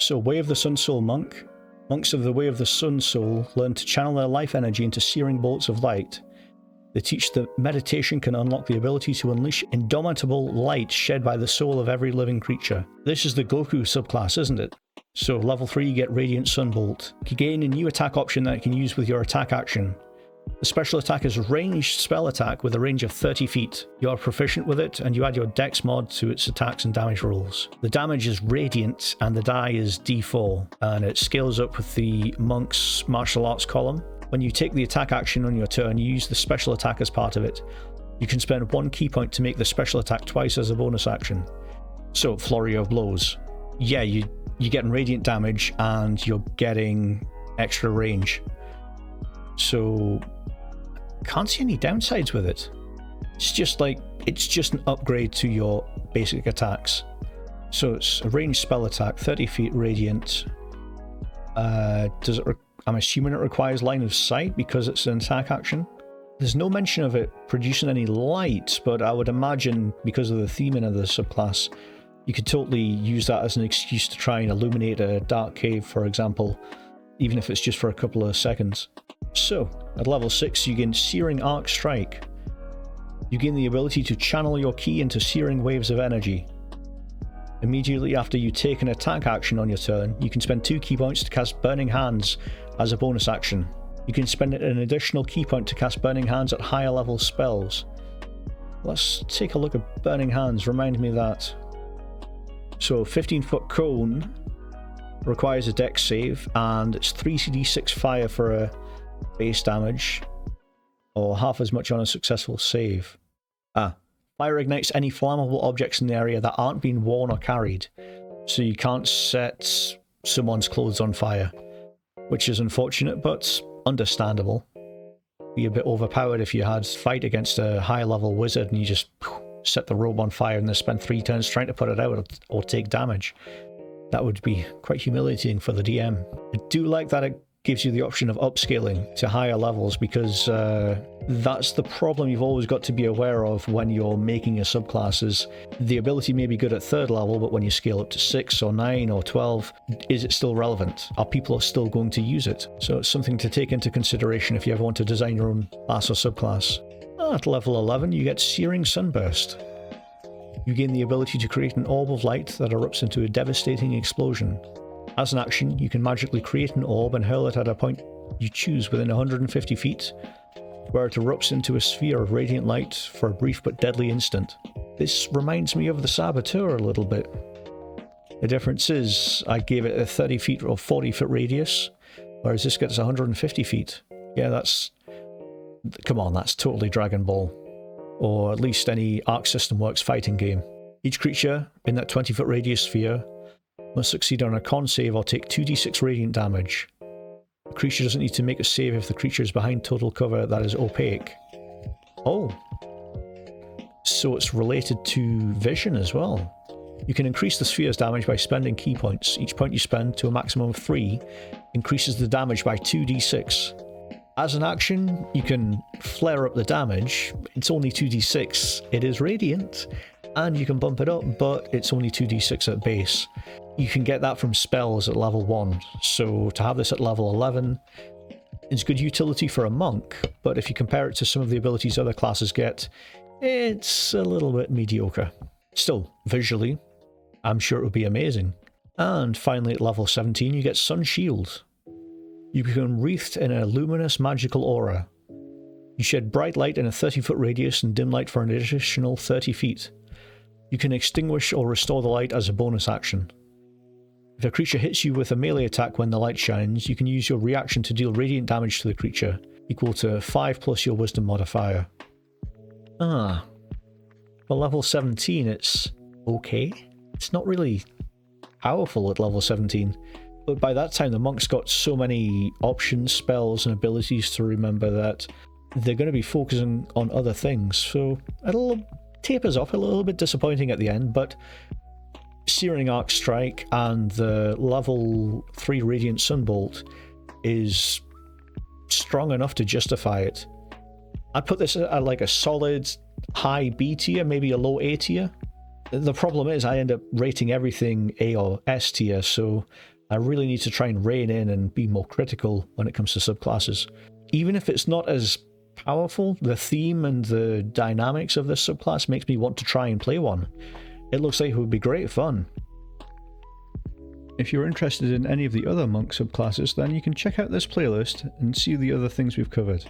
So, Way of the Sun Soul Monk. Monks of the Way of the Sun Soul learn to channel their life energy into searing bolts of light. They teach that meditation can unlock the ability to unleash indomitable light shed by the soul of every living creature. This is the Goku subclass, isn't it? So level 3 you get Radiant Sunbolt. You gain a new attack option that you can use with your attack action. The special attack is ranged spell attack with a range of 30 feet. You are proficient with it and you add your dex mod to its attacks and damage rolls. The damage is radiant and the die is d4 and it scales up with the monk's martial arts column. When you take the attack action on your turn, you use the special attack as part of it. You can spend 1 key point to make the special attack twice as a bonus action. So, Flurry of Blows. Yeah, you're getting radiant damage and you're getting extra range. So, can't see any downsides with it. It's just an upgrade to your basic attacks. So it's a ranged spell attack, 30 feet radiant. I'm assuming it requires line of sight because it's an attack action. There's no mention of it producing any light, but I would imagine because of the theming of the subclass, you could totally use that as an excuse to try and illuminate a dark cave, for example, even if it's just for a couple of seconds. So, at level 6 you gain Searing Arc Strike. You gain the ability to channel your ki into searing waves of energy. Immediately after you take an attack action on your turn, you can spend 2 key points to cast Burning Hands as a bonus action. You can spend an additional key point to cast Burning Hands at higher level spells. Let's take a look at Burning Hands, remind me of that. So 15-foot cone requires a dex save and it's 3d6 fire for a base damage or half as much on a successful save. Fire ignites any flammable objects in the area that aren't being worn or carried, so you can't set someone's clothes on fire, which is unfortunate but understandable. Be a bit overpowered if you had fight against a high level wizard and you just set the robe on fire and then spend 3 turns trying to put it out or take damage. That would be quite humiliating for the DM. I do like that it gives you the option of upscaling to higher levels because that's the problem you've always got to be aware of when you're making a subclass is the ability may be good at 3rd level, but when you scale up to 6 or 9 or 12, is it still relevant? Are people still going to use it? So it's something to take into consideration if you ever want to design your own class or subclass. At level 11 you get Searing Sunburst. You gain the ability to create an orb of light that erupts into a devastating explosion. As an action, you can magically create an orb and hurl it at a point you choose within 150 feet, where it erupts into a sphere of radiant light for a brief but deadly instant. This reminds me of the Saboteur a little bit. The difference is, I gave it a 30 feet or 40 foot radius, whereas this gets 150 feet. Yeah, come on, that's totally Dragon Ball. Or at least any Arc System Works fighting game. Each creature in that 20 foot radius sphere must succeed on a con save or take 2d6 radiant damage. The creature doesn't need to make a save if the creature is behind total cover that is opaque. Oh. So it's related to vision as well. You can increase the sphere's damage by spending key points. Each point you spend to a maximum of 3 increases the damage by 2d6. As an action, you can flare up the damage. It's only 2d6. It is radiant, and you can bump it up, but it's only 2d6 at base. You can get that from spells at level 1, so to have this at level 11 is good utility for a monk, but if you compare it to some of the abilities other classes get, it's a little bit mediocre. Still, visually, I'm sure it would be amazing. And finally at level 17 you get Sun Shield. You become wreathed in a luminous magical aura. You shed bright light in a 30-foot radius and dim light for an additional 30 feet. You can extinguish or restore the light as a bonus action. If a creature hits you with a melee attack when the light shines, you can use your reaction to deal radiant damage to the creature, equal to 5 plus your wisdom modifier. For level 17 it's okay. It's not really powerful at level 17. But by that time the monk's got so many options, spells and abilities to remember that they're going to be focusing on other things, so it'll tapers off, a little bit disappointing at the end, but Searing Arc Strike and the level 3 Radiant Sunbolt is strong enough to justify it. I'd put this at like a solid high B tier, maybe a low A tier. The problem is I end up rating everything A or S tier, so I really need to try and rein in and be more critical when it comes to subclasses. Even if it's not as powerful, the theme and the dynamics of this subclass makes me want to try and play one. It looks like it would be great fun. If you're interested in any of the other monk subclasses, then you can check out this playlist and see the other things we've covered.